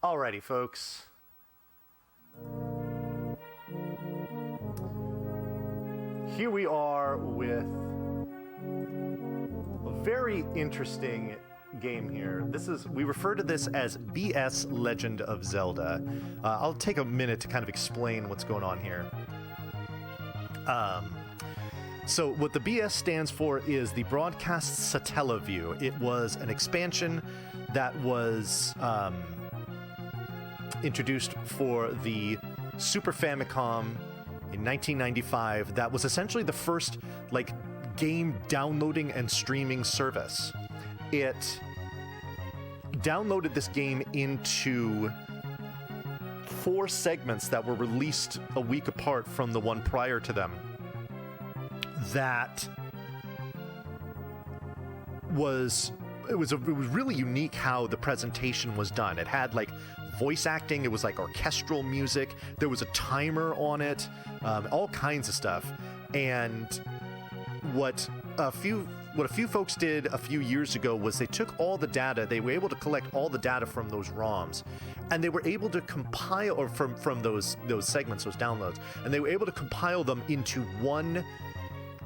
Alrighty, folks. Here we are with a very interesting game here. We refer to this as BS Legend of Zelda. I'll take a minute to kind of explain what's going on here. So what the BS stands for is the Broadcast Satellaview. It was an expansion that was introduced for the Super Famicom in 1995. That was essentially the first game downloading and streaming service. It downloaded this game into 4 segments that were released a week apart from the one prior to them. It was really unique how the presentation was done. It had voice acting, it was orchestral music, there was a timer on it, all kinds of stuff. And what a few folks did a few years ago was they took all the data, they were able to collect all the data from those ROMs, and they were able to compile, or from those segments, those downloads, and they were able to compile them into one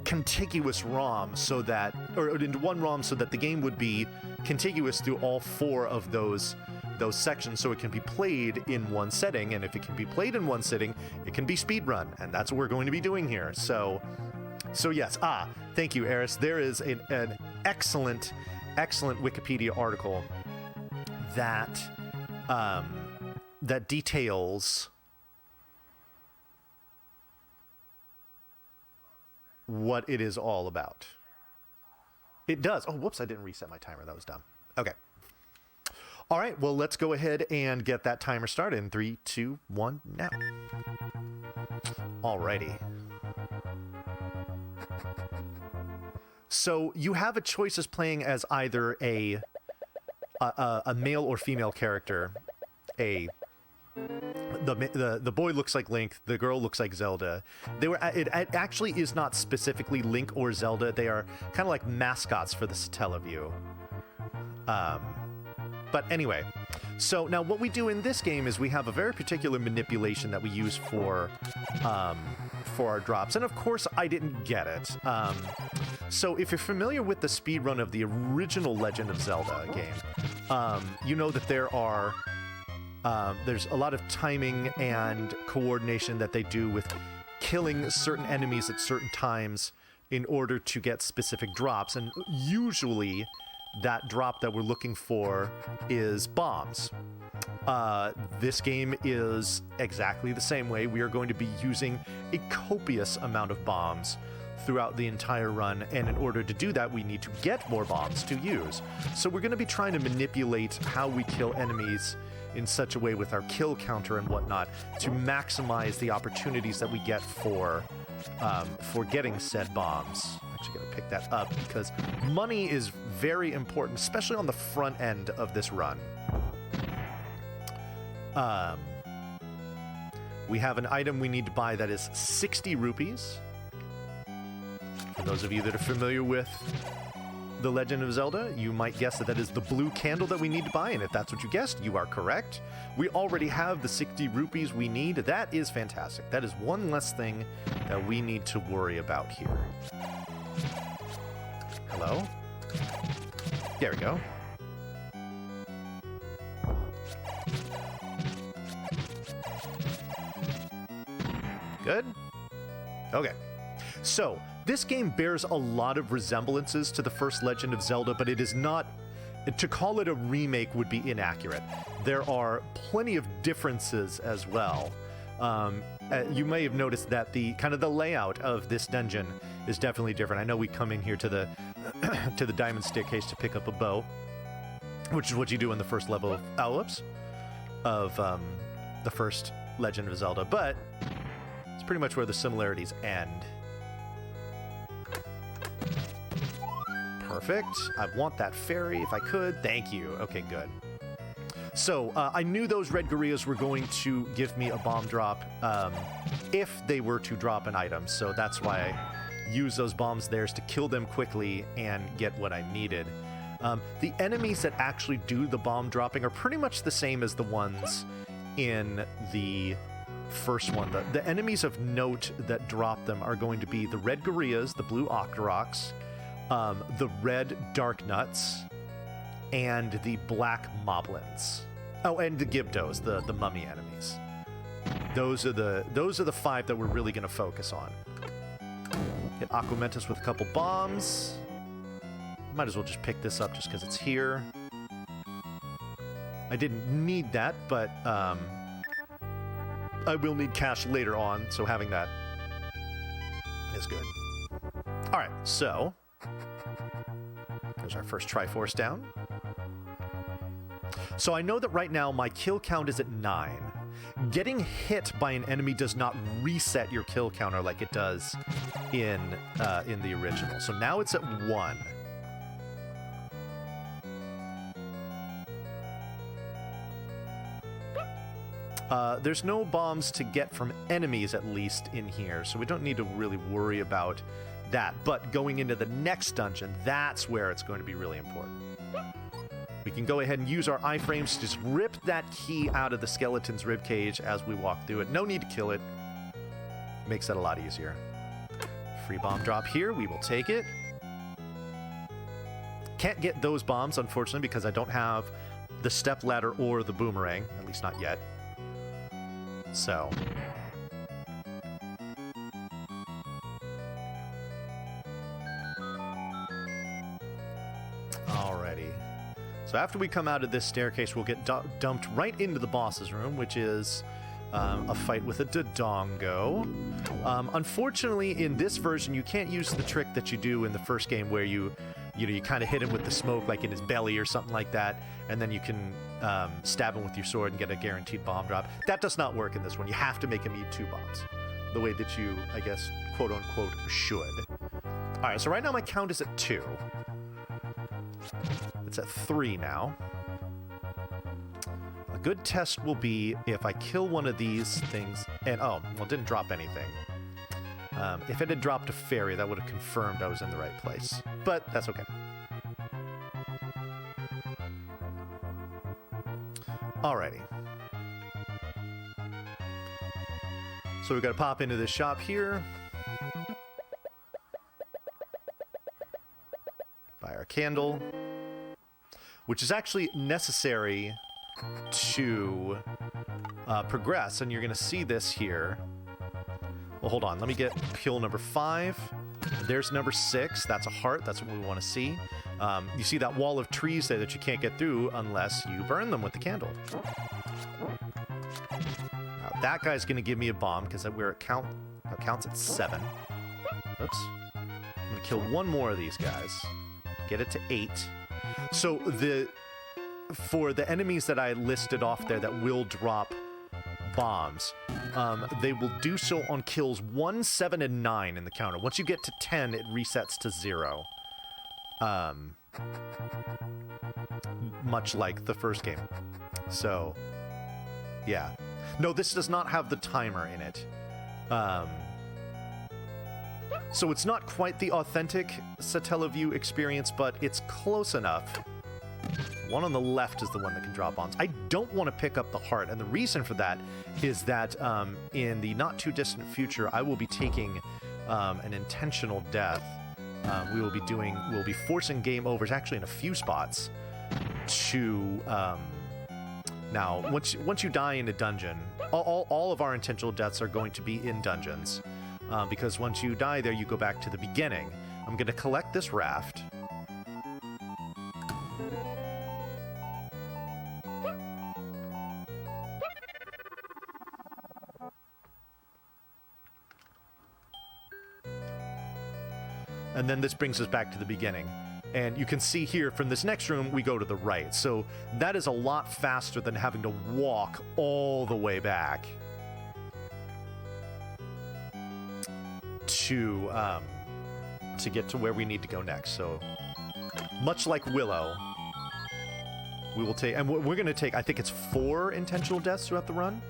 contiguous ROM into one ROM so that the game would be contiguous through all 4 of those sections, so it can be played in one setting. And if it can be played in one sitting, it can be speedrun, and that's what we're going to be doing here. So yes. Thank you, Eris. There is an excellent Wikipedia article that details what it is all about. It does. Oh, whoops, I didn't reset my timer. That was dumb. Okay. All right, well, let's go ahead and get that timer started in 3, 2, 1, now. Alrighty. So you have a choice as playing as either a male or female character. The boy looks like Link, the girl looks like Zelda. It actually is not specifically Link or Zelda. They are kind of like mascots for the Satellaview. But anyway, so now what we do in this game is we have a very particular manipulation that we use for our drops. And of course, I didn't get it. So if you're familiar with the speedrun of the original Legend of Zelda game, you know that there's a lot of timing and coordination that they do with killing certain enemies at certain times in order to get specific drops. And usually that drop that we're looking for is bombs. This game is exactly the same way. We are going to be using a copious amount of bombs throughout the entire run, and in order to do that, we need to get more bombs to use. So we're going to be trying to manipulate how we kill enemies in such a way with our kill counter and whatnot to maximize the opportunities that we get for getting said bombs. I'm actually going to pick that up because money is very important, especially on the front end of this run. We have an item we need to buy that is 60 rupees. For those of you that are familiar with The Legend of Zelda, you might guess that is the blue candle that we need to buy, and if that's what you guessed, you are correct. We already have the 60 rupees we need. That is fantastic. That is one less thing that we need to worry about here. Hello? There we go. Good? Okay. So, this game bears a lot of resemblances to the first Legend of Zelda, but it is not... To call it a remake would be inaccurate. There are plenty of differences as well. You may have noticed that the layout of this dungeon is definitely different. I know we come in here to the to the diamond staircase to pick up a bow, which is what you do in the first level of the first Legend of Zelda, but it's pretty much where the similarities end. Perfect. I want that fairy if I could. Thank you. Okay, good. So, I knew those red gorillas were going to give me a bomb drop if they were to drop an item, so that's why I used those bombs there to kill them quickly and get what I needed. The enemies that actually do the bomb dropping are pretty much the same as the ones in the first one. The enemies of note that drop them are going to be the red gorillas, the blue octoroks, the red dark nuts, and the black moblins. Oh, and the gibdos, the mummy enemies. Those are the 5 that we're really going to focus on. Hit Aquamentus with a couple bombs. Might as well just pick this up just because it's here. I didn't need that, but I will need cash later on, so having that is good. All right, so there's our first Triforce down. So I know that right now my kill count is at 9. Getting hit by an enemy does not reset your kill counter like it does in the original. So now it's at 1. There's no bombs to get from enemies, at least, in here, so we don't need to really worry about that. But going into the next dungeon, that's where it's going to be really important. We can go ahead and use our iframes to just rip that key out of the skeleton's ribcage as we walk through it. No need to kill it. Makes that a lot easier. Free bomb drop here. We will take it. Can't get those bombs, unfortunately, because I don't have the step ladder or the boomerang, at least not yet. So alrighty. So after we come out of this staircase, we'll get dumped right into the boss's room, which is a fight with a Dodongo. Unfortunately, in this version, you can't use the trick that you do in the first game where you kind of hit him with the smoke, like in his belly or something like that, and then you can stab him with your sword and get a guaranteed bomb drop. That does not work in this one. You have to make him eat 2 bombs, the way that you, I guess, quote-unquote, should. All right, so right now my count is at 2. It's at 3 now. A good test will be if I kill one of these things, and, oh, well, it didn't drop anything. If it had dropped a fairy, that would have confirmed I was in the right place. But that's okay. Alrighty. So we've got to pop into this shop here. Buy our candle. Which is actually necessary to progress. And you're going to see this here. Well, hold on. Let me get kill number 5. There's number 6. That's a heart. That's what we want to see. You see that wall of trees there that you can't get through unless you burn them with the candle. Now, that guy's going to give me a bomb because where it counts at 7. Oops. I'm going to kill one more of these guys. Get it to 8. So for the enemies that I listed off there that will drop bombs, they will do so on kills 1, 7, and 9 in the counter. Once you get to 10, it resets to 0. Much like the first game. So, yeah. No, this does not have the timer in it. So it's not quite the authentic Satellaview experience, but it's close enough. One on the left is the one that can drop bombs. I don't want to pick up the heart, and the reason for that is that in the not-too-distant future, I will be taking an intentional death. We'll be forcing game overs, actually in a few spots, to... now, once you die in a dungeon, all of our intentional deaths are going to be in dungeons, because once you die there, you go back to the beginning. I'm going to collect this raft. And then this brings us back to the beginning. And you can see here from this next room, we go to the right. So that is a lot faster than having to walk all the way back to get to where we need to go next. So much like Willow, we will take, and we're going to take, I think it's 4 intentional deaths throughout the run.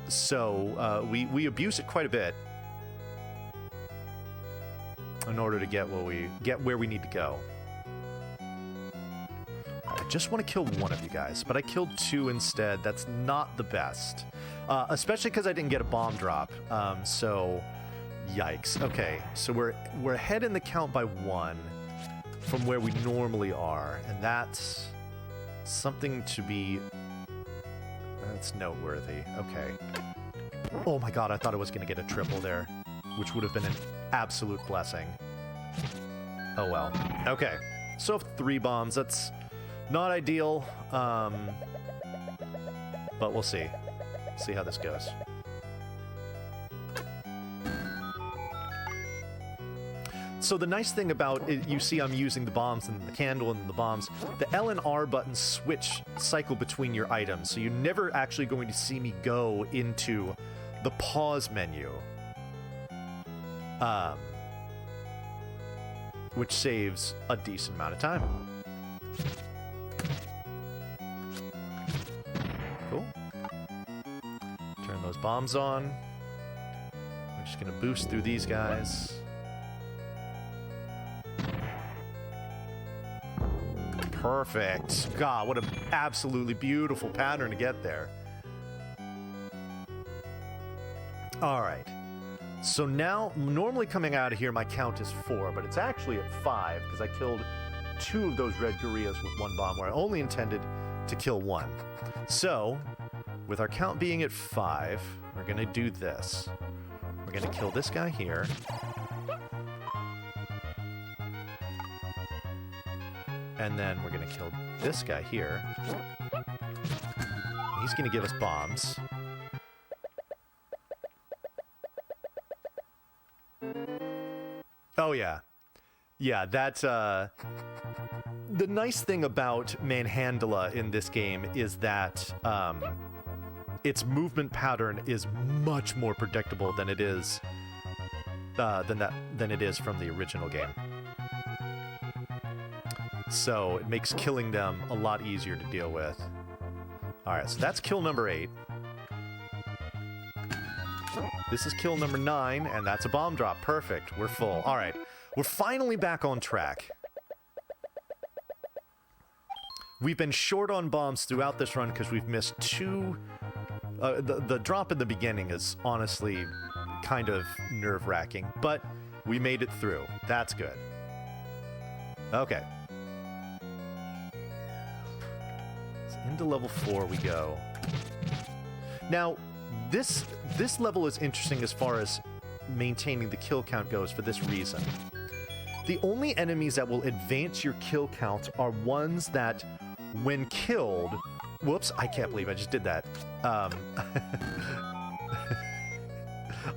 So we abuse it quite a bit. in order to get where we need to go. I just want to kill one of you guys, but I killed two instead. That's not the best, especially because I didn't get a bomb drop. So, yikes. Okay, so we're ahead in the count by one from where we normally are, and that's something to be. That's noteworthy. Okay. Oh my god, I thought I was going to get a triple there, which would have been an absolute blessing. Oh well. Okay. So 3 bombs. That's not ideal, but we'll see. See how this goes. So the nice thing about it, you see I'm using the bombs and the candle and the bombs. The L and R buttons cycle between your items, so you're never actually going to see me go into the pause menu. Which saves a decent amount of time. Cool. Turn those bombs on. I'm just gonna boost through these guys. Perfect. God, what an absolutely beautiful pattern to get there. All right. So now, normally coming out of here, my count is 4, but it's actually at 5 because I killed 2 of those red gorillas with 1 bomb, where I only intended to kill 1. So, with our count being at 5, we're going to do this. We're going to kill this guy here. And then we're going to kill this guy here. He's going to give us bombs. Oh, yeah. Yeah, that's, the nice thing about Manhandla in this game is that, its movement pattern is much more predictable than it is, than it is from the original game. So it makes killing them a lot easier to deal with. Alright, so that's kill number 8. This is kill number 9, and that's a bomb drop. Perfect. We're full. Alright, we're finally back on track. We've been short on bombs throughout this run because we've missed 2... the drop in the beginning is honestly kind of nerve-wracking, but we made it through. That's good. Okay. Into level 4 we go. Now, this level is interesting as far as maintaining the kill count goes for this reason. The only enemies that will advance your kill count are ones that, when killed... Whoops, I can't believe I just did that.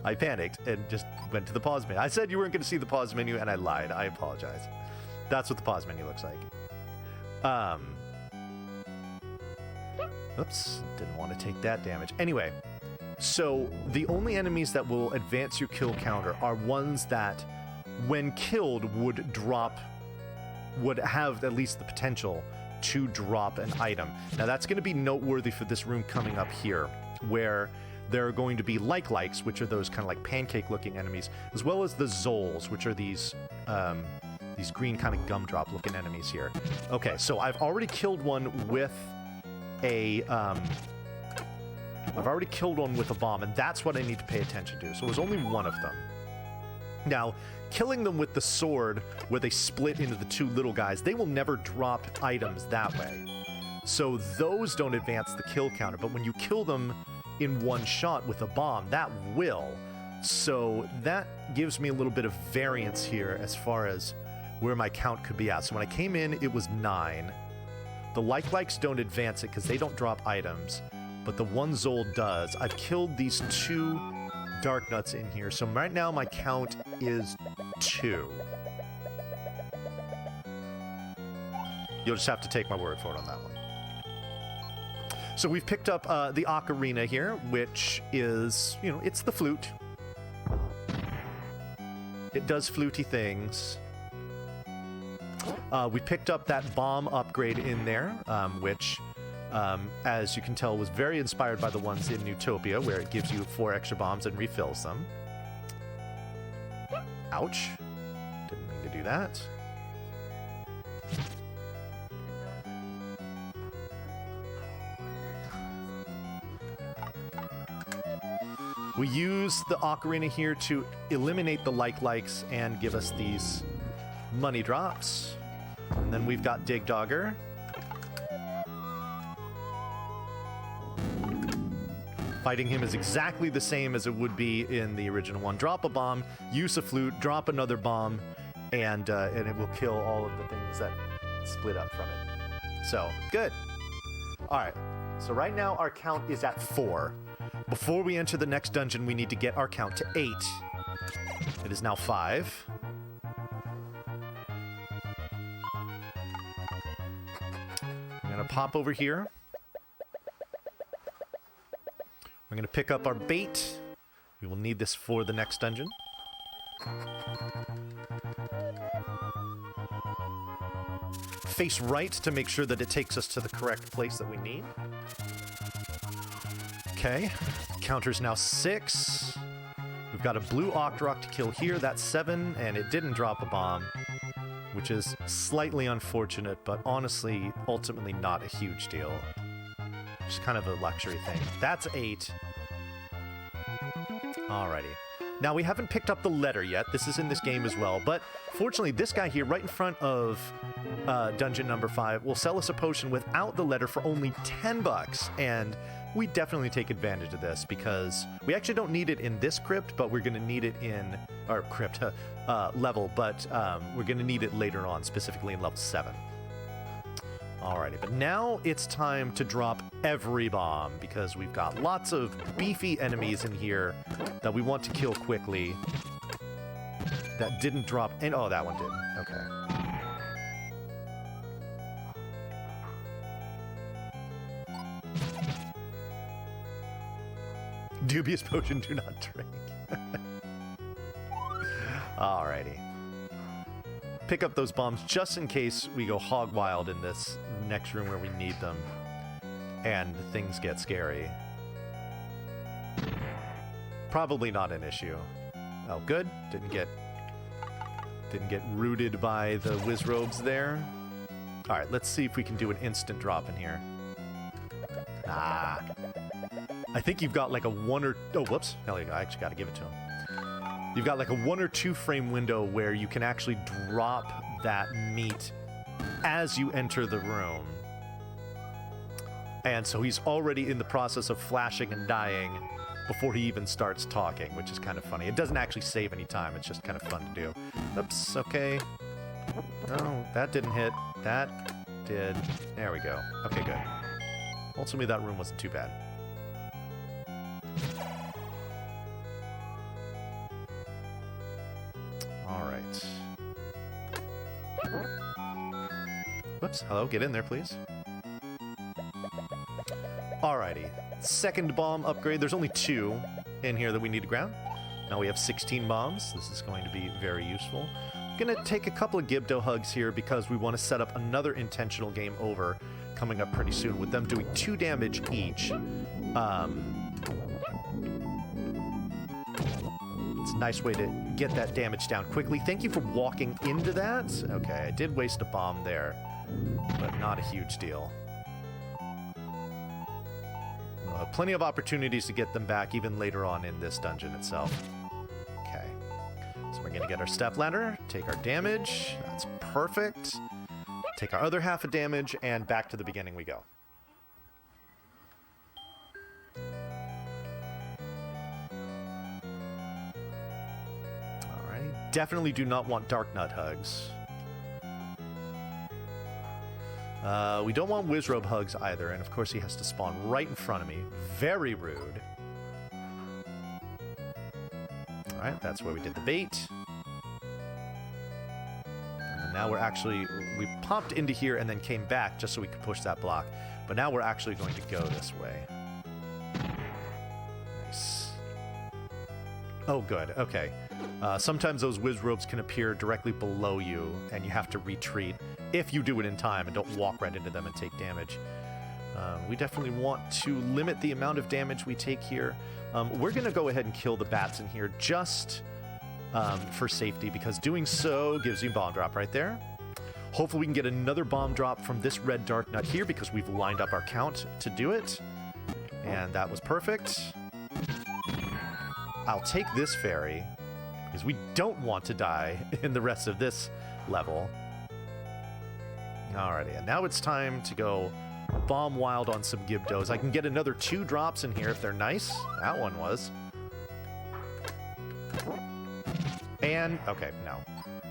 I panicked and just went to the pause menu. I said you weren't going to see the pause menu, and I lied. I apologize. That's what the pause menu looks like. Oops, didn't want to take that damage. Anyway, so the only enemies that will advance your kill counter are ones that, when killed, would have at least the potential to drop an item. Now that's going to be noteworthy for this room coming up here, where there are going to be likes, which are those kind of like pancake-looking enemies, as well as the Zols, which are these green kind of gumdrop-looking enemies here. Okay, so I've already killed one with a bomb, and that's what I need to pay attention to. So it was only one of them. Now, killing them with the sword, where they split into the 2 little guys, they will never drop items that way. So those don't advance the kill counter, but when you kill them in one shot with a bomb, that will. So that gives me a little bit of variance here as far as where my count could be at. So when I came in, it was 9. The likes don't advance it because they don't drop items, but the one Zol does. I've killed these 2 Dark Nuts in here, so right now my count is 2. You'll just have to take my word for it on that one. So we've picked up the Ocarina here, which is, you know, it's the flute. It does fluty things. We picked up that bomb upgrade in there, which, as you can tell, was very inspired by the ones in Utopia, where it gives you 4 extra bombs and refills them. Ouch. that. We use the ocarina here to eliminate the likes and give us these money drops. And then we've got Dig Dogger. Fighting him is exactly the same as it would be in the original one. Drop a bomb, use a flute, drop another bomb, and it will kill all of the things that split up from it. So, good. All right, so right now our count is at 4. Before we enter the next dungeon, we need to get our count to 8. It is now 5. I'm gonna pop over here. We're going to pick up our bait. We will need this for the next dungeon. Face right to make sure that it takes us to the correct place that we need. Okay, counter's now 6. We've got a blue Octorok to kill here. That's 7, and it didn't drop a bomb, which is slightly unfortunate, but honestly, ultimately not a huge deal. Just kind of a luxury thing. That's 8. Alrighty. Now, we haven't picked up the letter yet. This is in this game as well. But fortunately, this guy here, right in front of dungeon number 5, will sell us a potion without the letter for only 10 bucks. And we definitely take advantage of this because we actually don't need it in this crypt, but we're going to need it in our crypt level. But we're going to need it later on, specifically in level 7. Alrighty, but now it's time to drop every bomb because we've got lots of beefy enemies in here that we want to kill quickly. That didn't drop any. Oh, that one did. Okay. Dubious potion, do not drink. Alrighty. Pick up those bombs just in case we go hog wild in this next room where we need them and things get scary. Probably not an issue. Oh, good. Didn't get rooted by the Wizrobes there. All right, let's see if we can do an instant drop in here. Ah. I think you've got like a 1 or... Oh, whoops. Hell, I actually got to give it to him. You've got like a 1 or 2 frame window where you can actually drop that meat as you enter the room. And so he's already in the process of flashing and dying before he even starts talking, which is kind of funny. It doesn't actually save any time. It's just kind of fun to do. Oops, okay. No, that didn't hit. That did. There we go. Okay, good. Ultimately, that room wasn't too bad. All right. Whoops. Hello, get in there, please. Alrighty. Second bomb upgrade. There's only 2 in here that we need to grab. Now we have 16 bombs. This is going to be very useful. I'm going to take a couple of Gibdo hugs here because we want to set up another intentional game over coming up pretty soon with them doing 2 damage each. It's a nice way to get that damage down quickly. Thank you for walking into that. Okay, I did waste a bomb there, but not a huge deal. Plenty of opportunities to get them back even later on in this dungeon itself. Okay. So we're going to get our step ladder, take our damage. That's perfect. Take our other half of damage, and back to the beginning we go. Alrighty. Definitely do not want Dark Nut hugs. We don't want Wizrobe hugs either, and of course he has to spawn right in front of me. Very rude. Alright, that's where we did the bait. And now we popped into here and then came back just so we could push that block. But now we're actually going to go this way. Nice. Oh, good. Okay. Sometimes those Wizrobes can appear directly below you, and you have to retreat if you do it in time and don't walk right into them and take damage. We definitely want to limit the amount of damage we take here. We're going to go ahead and kill the bats in here just for safety, because doing so gives you a bomb drop right there. Hopefully we can get another bomb drop from this red dark nut here, because we've lined up our count to do it. And that was perfect. I'll take this fairy, because we don't want to die in the rest of this level. Alrighty, and now it's time to go bomb wild on some Gibdos. I can get another 2 drops in here if they're nice. That one was. And, okay, no.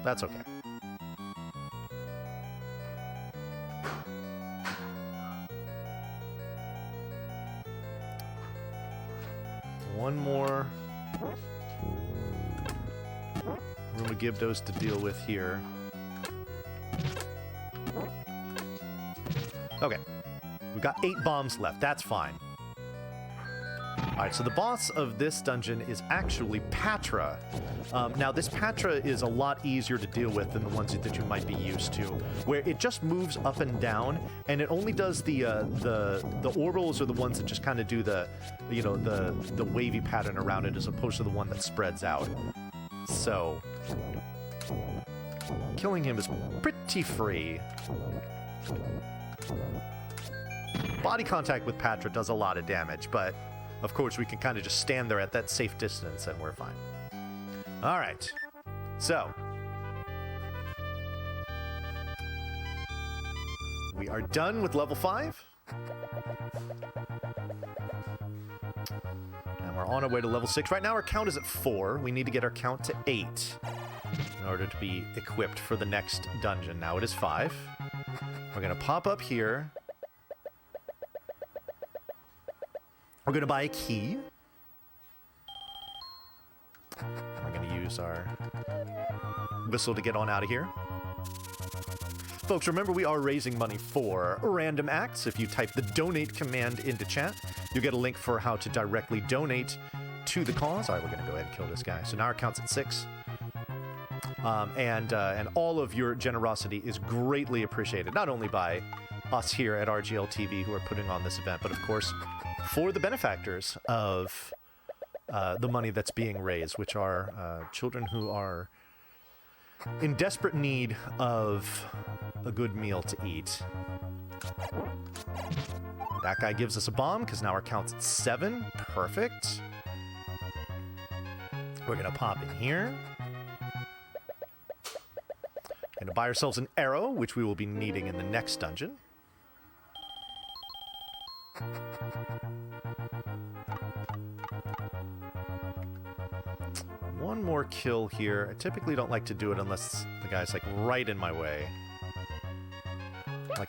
That's okay. One more room of Gibdos to deal with here. Okay. We've got 8 bombs left. That's fine. Alright, so the boss of this dungeon is actually Patra. Now, this Patra is a lot easier to deal with than the ones that you might be used to, where it just moves up and down, and it only does the orbals are the ones that just kind of do the wavy pattern around it, as opposed to the one that spreads out. So, killing him is pretty free. Body contact with Patra does a lot of damage, but of course we can kind of just stand there at that safe distance and we're fine. All right, so we are done with level 5. And we're on our way to level 6. Right now our count is at 4. We need to get our count to 8 in order to be equipped for the next dungeon. Now it is 5. We're going to pop up here. We're going to buy a key. We're going to use our whistle to get on out of here. Folks, remember we are raising money for Random Acts. If you type the donate command into chat, you'll get a link for how to directly donate to the cause. All right, we're going to go ahead and kill this guy. So now our count's at 6. And all of your generosity is greatly appreciated, not only by us here at RGLtv who are putting on this event, but of course for the benefactors of the money that's being raised, which are children who are in desperate need of a good meal to eat. That guy gives us a bomb, because now our count's at 7. Perfect. We're going to pop in here. Going to buy ourselves an arrow, which we will be needing in the next dungeon. One more kill here. I typically don't like to do it unless the guy's like right in my way. Like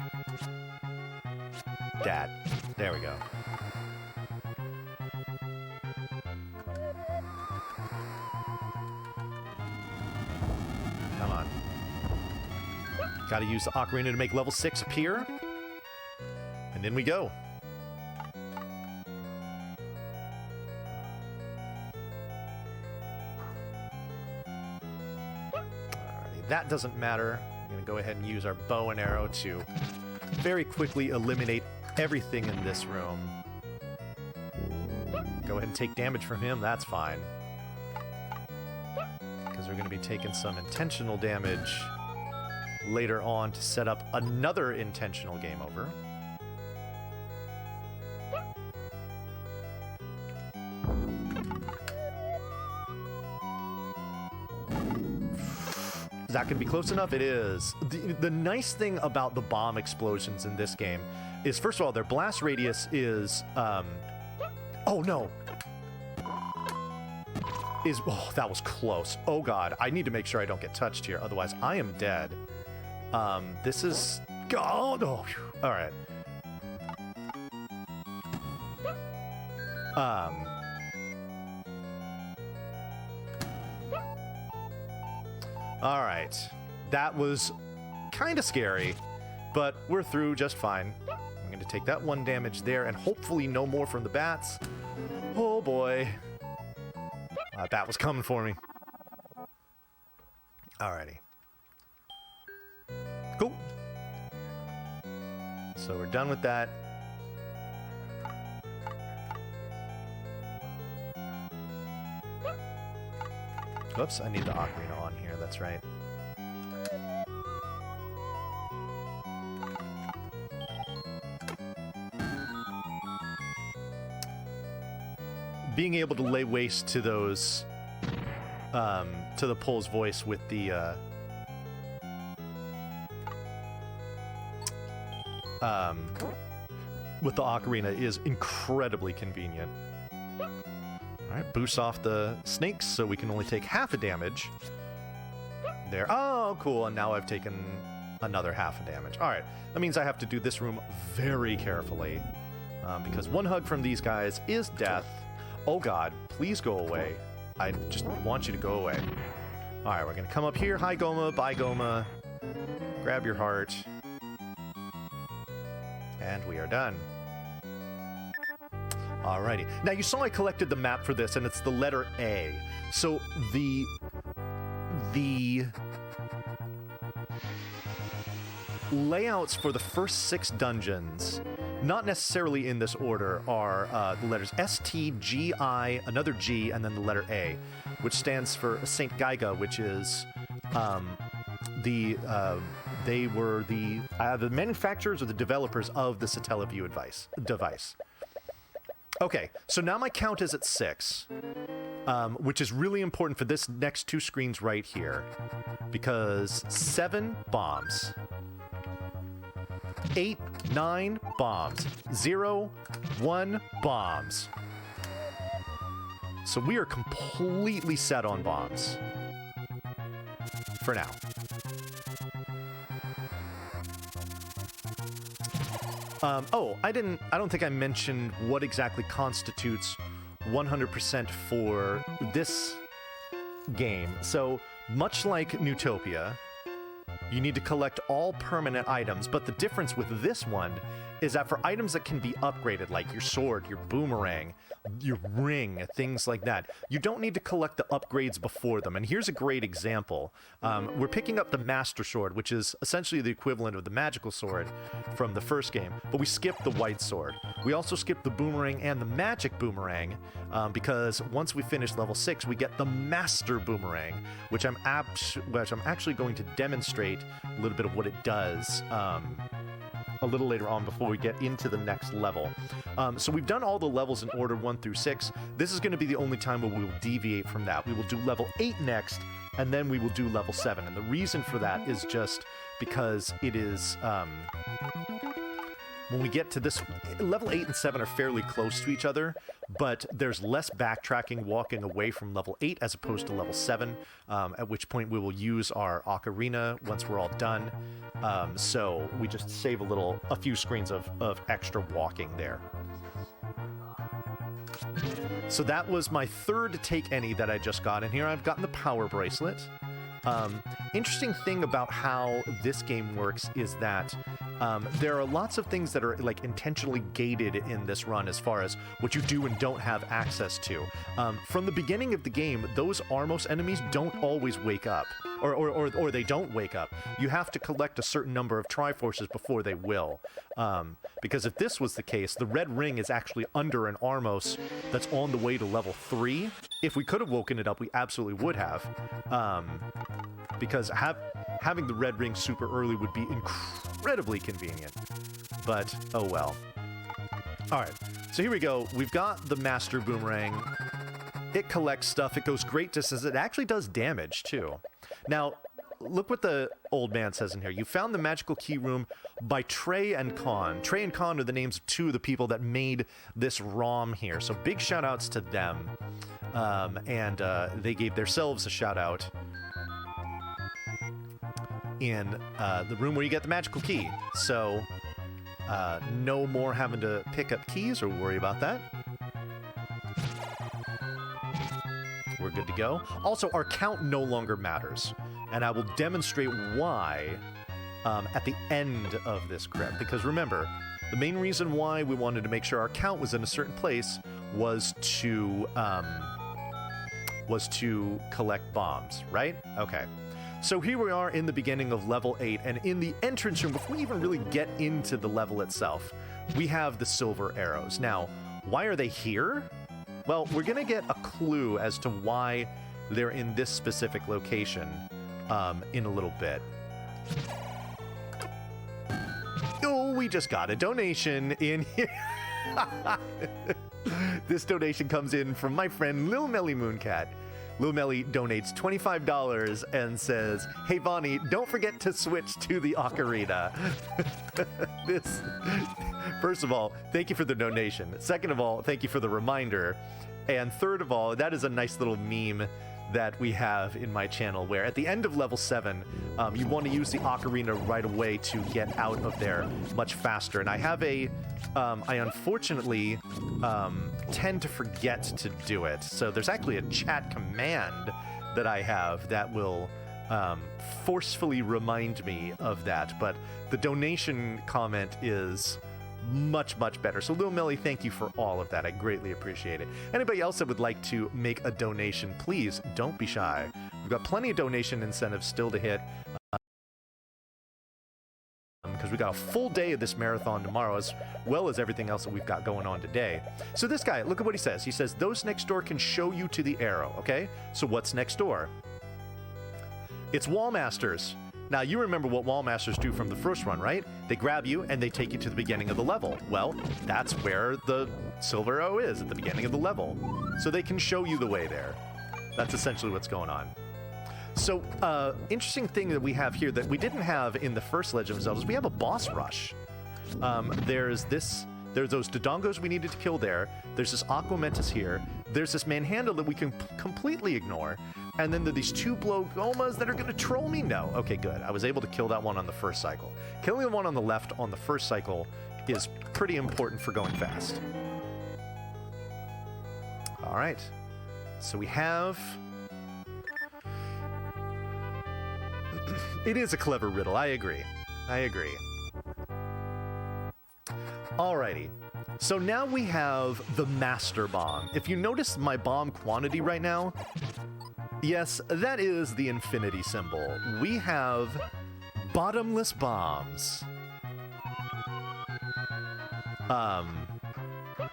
that. There we go. Come on. Gotta use the ocarina to make level 6 appear. And in we go. That doesn't matter. I'm going to go ahead and use our bow and arrow to very quickly eliminate everything in this room. Go ahead and take damage from him. That's fine. Because we're going to be taking some intentional damage later on to set up another intentional game over. Is that going to be close enough? It is. The nice thing about the bomb explosions in this game is, first of all, their blast radius is... oh, no. Oh, that was close. Oh, God. I need to make sure I don't get touched here. Otherwise, I am dead. This is... Oh, no. All right. All right. That was kind of scary, but we're through just fine. I'm going to take that 1 damage there, and hopefully no more from the bats. Oh, boy. That bat was coming for me. Alrighty. Cool. So we're done with that. Oops, I need the ocarina on here, that's right. Being able to lay waste to those, to the Pole's voice with the, ocarina is incredibly convenient. Alright, boost off the snakes so we can only take half a damage. There. Oh, cool, and now I've taken another half a damage. Alright, that means I have to do this room very carefully. Because one hug from these guys is death. Oh god, please go away. I just want you to go away. Alright, we're gonna come up here. Hi, Goma. Bye, Goma. Grab your heart. And we are done. Alrighty. Now, you saw I collected the map for this, and it's the letter A. So, the layouts for the first 6 dungeons, not necessarily in this order, are the letters S, T, G, I, another G, and then the letter A, which stands for Saint Gaiga, which is they were the manufacturers or the developers of the Satellaview device. Okay, so now my count is at 6, which is really important for this next 2 screens right here, because 7 bombs, 8, 9 bombs, 0, 1 bombs. So we are completely set on bombs. For now. I don't think I mentioned what exactly constitutes 100% for this game. So, much like Newtopia, you need to collect all permanent items, but the difference with this one is that for items that can be upgraded, like your sword, your boomerang, your ring, things like that, you don't need to collect the upgrades before them. And here's a great example. We're picking up the Master Sword, which is essentially the equivalent of the magical sword from the first game, but we skipped the white sword. We also skipped the boomerang and the magic boomerang, because once we finish level 6, we get the Master Boomerang, which I'm actually going to demonstrate a little bit of what it does a little later on before we get into the next level. So we've done all the levels in order 1 through 6. This is going to be the only time where we will deviate from that. We will do level 8 next, and then we will do level 7. And the reason for that is just because it is... when we get to this, level 8 and 7 are fairly close to each other, but there's less backtracking walking away from level 8 as opposed to level 7, at which point we will use our ocarina once we're all done. So we just save a few screens of extra walking there. So that was my third Take Any that I just got, and here I've gotten the Power Bracelet. Interesting thing about how this game works is that there are lots of things that are like intentionally gated in this run as far as what you do and don't have access to. From the beginning of the game, those Armos enemies don't always wake up, or they don't wake up. You have to collect a certain number of Triforces before they will. Because if this was the case, the red ring is actually under an Armos that's on the way to level 3. If we could have woken it up, we absolutely would have. Because having the red ring super early would be incredibly convenient. But, oh well. Alright, so here we go. We've got the Master Boomerang. It collects stuff. It goes great distance. It actually does damage, too. Now, look what the old man says in here. You found the magical key room by Trey and Con. Trey and Con are the names of 2 of the people that made this ROM here. So big shout outs to them. And they gave themselves a shout out in the room where you get the magical key. So no more having to pick up keys or worry about that. We're good to go. Also, our count no longer matters, and I will demonstrate why at the end of this crypt. Because remember, the main reason why we wanted to make sure our count was in a certain place was to collect bombs, right? Okay. So here we are in the beginning of level 8, and in the entrance room, before we even really get into the level itself, we have the silver arrows. Now, why are they here? Well, we're going to get a clue as to why they're in this specific location in a little bit. Oh, we just got a donation in here. This donation comes in from my friend Lil Melly Mooncat. Lil Melly donates $25 and says, "Hey Bonnie, don't forget to switch to the ocarina." First of all, thank you for the donation. Second of all, thank you for the reminder. And third of all, that is a nice little meme that we have in my channel where at the end of level 7, you want to use the ocarina right away to get out of there much faster. And I have I unfortunately tend to forget to do it. So there's actually a chat command that I have that will forcefully remind me of that. But the donation comment is much better. So Lil Melly, thank you for all of that. I greatly appreciate it. Anybody else that would like to make a donation, please don't be shy. We've got plenty of donation incentives still to hit because we got a full day of this marathon tomorrow, as well as everything else that we've got going on today. So this guy, look at what he says. He says those next door can show you to the arrow. Okay, so what's next door? It's Wall Masters. Now, you remember what Wall Masters do from the first run, right? They grab you and they take you to the beginning of the level. Well, that's where the silver arrow is, at the beginning of the level. So they can show you the way there. That's essentially what's going on. So, interesting thing that we have here that we didn't have in the first Legend of Zelda is we have a boss rush. There's those Dodongos we needed to kill there. There's this Aquamentus here. There's this Manhandle that we can completely ignore. And then there are these two Blogomas that are going to troll me? No. Okay, good. I was able to kill that one on the first cycle. Killing the one on the left on the first cycle is pretty important for going fast. All right. So we have... It is a clever riddle. I agree. Alrighty. So now we have the Master Bomb. If you notice my bomb quantity right now, yes, that is the infinity symbol. We have bottomless bombs.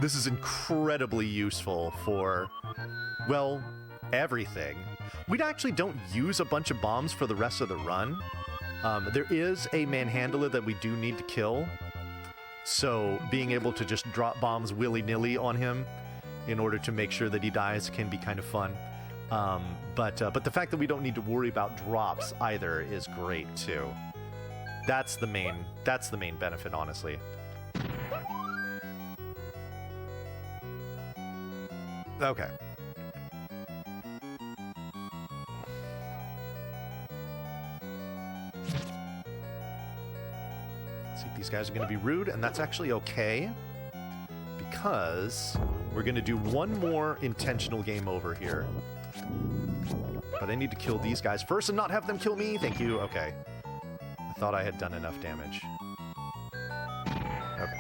This is incredibly useful for, well, everything. We actually don't use a bunch of bombs for the rest of the run. There is a Manhandler that we do need to kill. So being able to just drop bombs willy-nilly on him in order to make sure that he dies can be kind of fun. But the fact that we don't need to worry about drops either is great too. That's the main benefit, honestly. Okay. These guys are going to be rude, and that's actually okay, because we're going to do one more intentional game over here. But I need to kill these guys first and not have them kill me. Thank you. Okay. I thought I had done enough damage. Okay.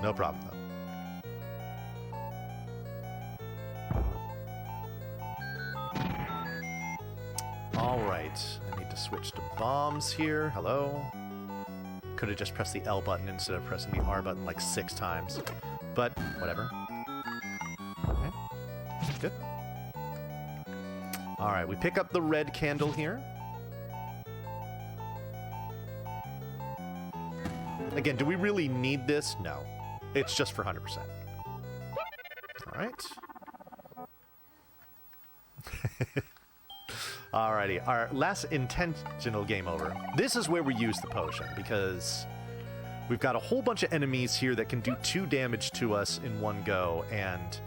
No problem, though. All right. I need to switch to bombs here. Hello. Could have just pressed the L button instead of pressing the R button like 6 times. But, whatever. Okay. Good. Alright, we pick up the red candle here. Again, do we really need this? No. It's just for 100%. Alright. Alrighty, our last intentional game over. This is where we use the potion, because we've got a whole bunch of enemies here that can do 2 damage to us in one go, and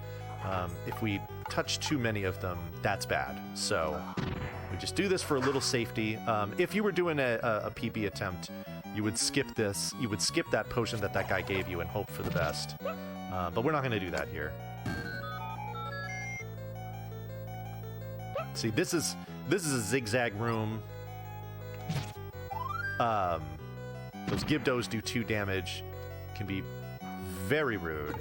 if we touch too many of them, that's bad. So we just do this for a little safety. If you were doing a PB attempt, you would skip this. You would skip that potion that guy gave you and hope for the best. But we're not going to do that here. See, this is a zigzag room. Those Gibdos do 2 damage. Can be very rude.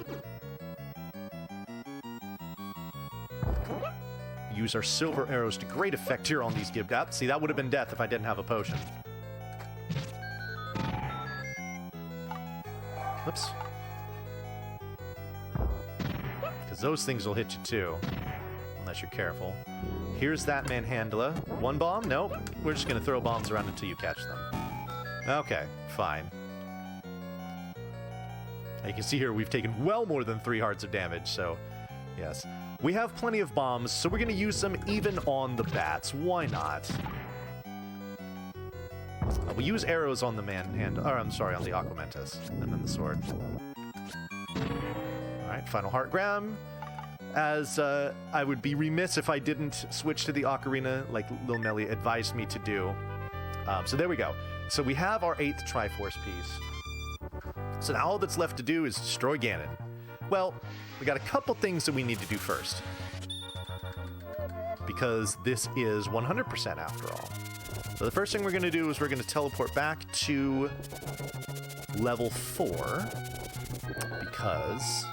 Use our silver arrows to great effect here on these Gibdots. See, that would have been death if I didn't have a potion. Oops. Because those things will hit you too. Unless you're careful. Here's that manhandler. One bomb? Nope. We're just gonna throw bombs around until you catch them. Okay, fine. You can see here we've taken well more than 3 hearts of damage, so yes. We have plenty of bombs, so we're gonna use them even on the bats. Why not? We'll use arrows on the manhandler, or I'm sorry, on the Aquamentus, and then the sword. Alright, final heart grab. As I would be remiss if I didn't switch to the ocarina like Lil Melly advised me to do. So there we go. So we have our 8th Triforce piece. So now all that's left to do is destroy Ganon. Well, we got a couple things that we need to do first. Because this is 100% after all. So the first thing we're going to do is we're going to teleport back to level 4. Because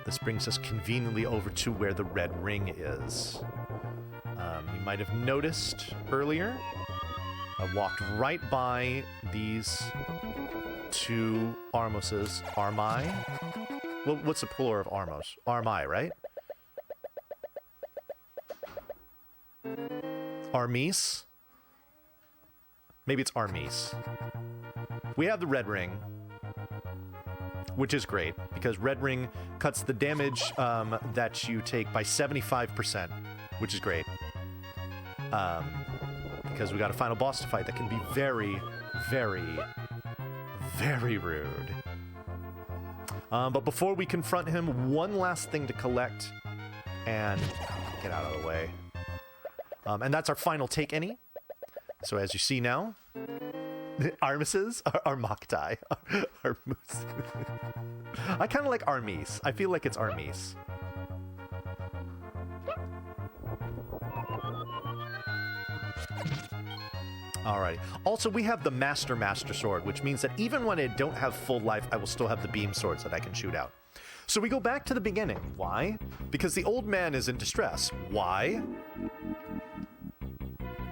this brings us conveniently over to where the red ring is. You might have noticed earlier, I walked right by these 2 Armoses. Armai? Well, what's the plural of Armos? Armai, right? Armis? Maybe it's Armis. We have the red ring, which is great, because red ring cuts the damage that you take by 75%, which is great. Because we got a final boss to fight that can be very, very, very rude. But before we confront him, one last thing to collect, and get out of the way. And that's our final take any. So as you see now, Armises are Maktai. Armus. I kind of like Armis. I feel like it's Armis. Alright. Also, we have the Master Sword, which means that even when I don't have full life, I will still have the beam swords that I can shoot out. So we go back to the beginning. Why? Because the old man is in distress. Why?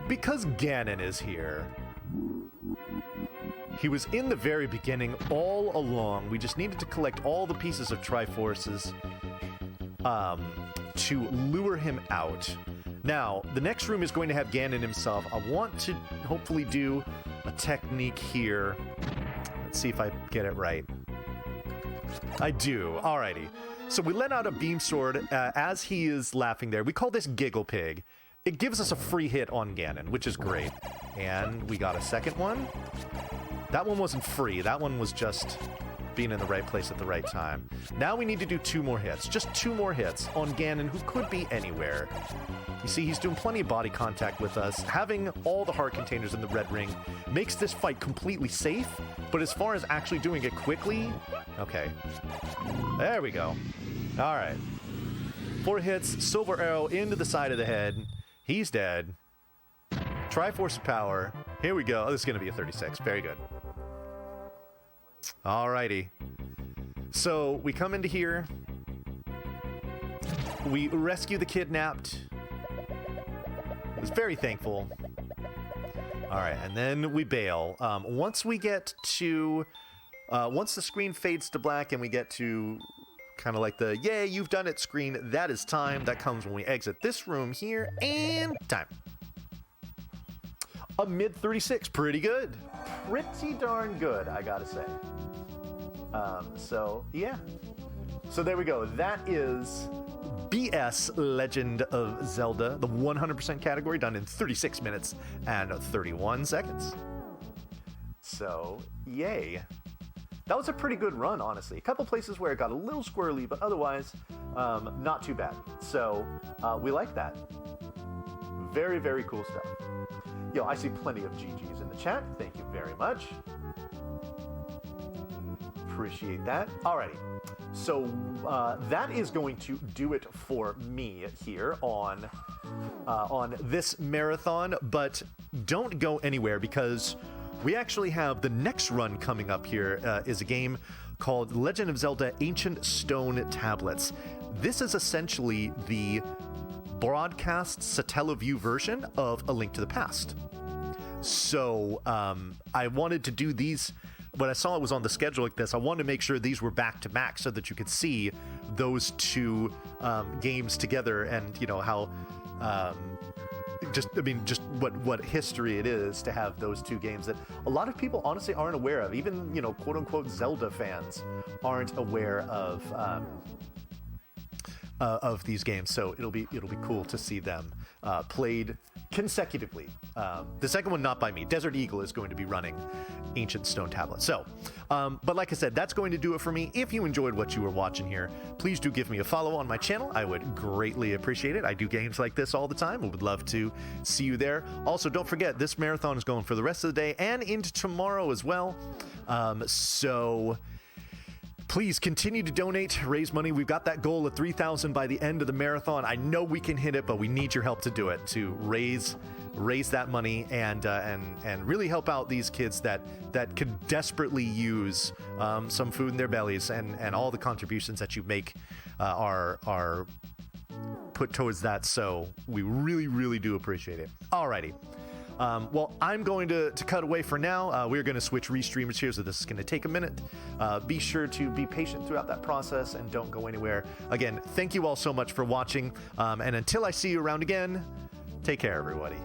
Because Ganon is here. He was in the very beginning all along. We just needed to collect all the pieces of Triforces to lure him out. Now, the next room is going to have Ganon himself. I want to hopefully do a technique here. Let's see if I get it right. I do. Alrighty. So we let out a beam sword as he is laughing there. We call this Giggle Pig. It gives us a free hit on Ganon, which is great. And we got a second one. That one wasn't free. That one was just being in the right place at the right time. Now we need to do 2 more hits. Just 2 more hits on Ganon, who could be anywhere. You see, he's doing plenty of body contact with us. Having all the heart containers in the red ring makes this fight completely safe, but as far as actually doing it quickly... Okay. There we go. All right. 4 hits, silver arrow into the side of the head. He's dead. Triforce of power. Here we go. Oh, this is going to be a 36. Very good. Alrighty. So we come into here. We rescue the kidnapped. I was very thankful. Alright, and then we bail. Once we get to... once the screen fades to black and we get to kind of like the, yay, you've done it screen, that is time. That comes when we exit this room here, and time. A mid 36, pretty good. Pretty darn good, I gotta say. So, yeah. So there we go. That is BS Legend of Zelda, the 100% category, done in 36 minutes and 31 seconds. So, yay. That was a pretty good run, honestly. A couple places where it got a little squirrely, but otherwise, not too bad. So, we like that. Very, very cool stuff. Yo, I see plenty of GGs in the chat. Thank you very much. Appreciate that. Alrighty. So, that is going to do it for me here on this marathon, but don't go anywhere because we actually have the next run coming up here is a game called Legend of Zelda Ancient Stone Tablets. This is essentially the broadcast Satellaview version of A Link to the Past. So I wanted to do these, when I saw it was on the schedule like this, I wanted to make sure these were back to back so that you could see those 2 games together and, you know, how Just what history it is to have those two games that a lot of people honestly aren't aware of. Even, you know, quote unquote Zelda fans aren't aware of these games. So it'll be cool to see them played consecutively. The second one, not by me. Desert Eagle is going to be running Ancient Stone Tablet. So, but like I said, that's going to do it for me. If you enjoyed what you were watching here, please do give me a follow on my channel. I would greatly appreciate it. I do games like this all the time. I would love to see you there. Also, don't forget, this marathon is going for the rest of the day and into tomorrow as well. So please continue to donate, raise money. We've got that goal of 3,000 by the end of the marathon. I know we can hit it, but we need your help to do it, to raise that money and really help out these kids that could desperately use some food in their bellies, and all the contributions that you make are put towards that. So we really do appreciate it. Alrighty. Well, I'm going to cut away for now. We're going to switch restreamers here, so this is going to take a minute. Be sure to be patient throughout that process and don't go anywhere. Again, thank you all so much for watching. And until I see you around again, take care, everybody.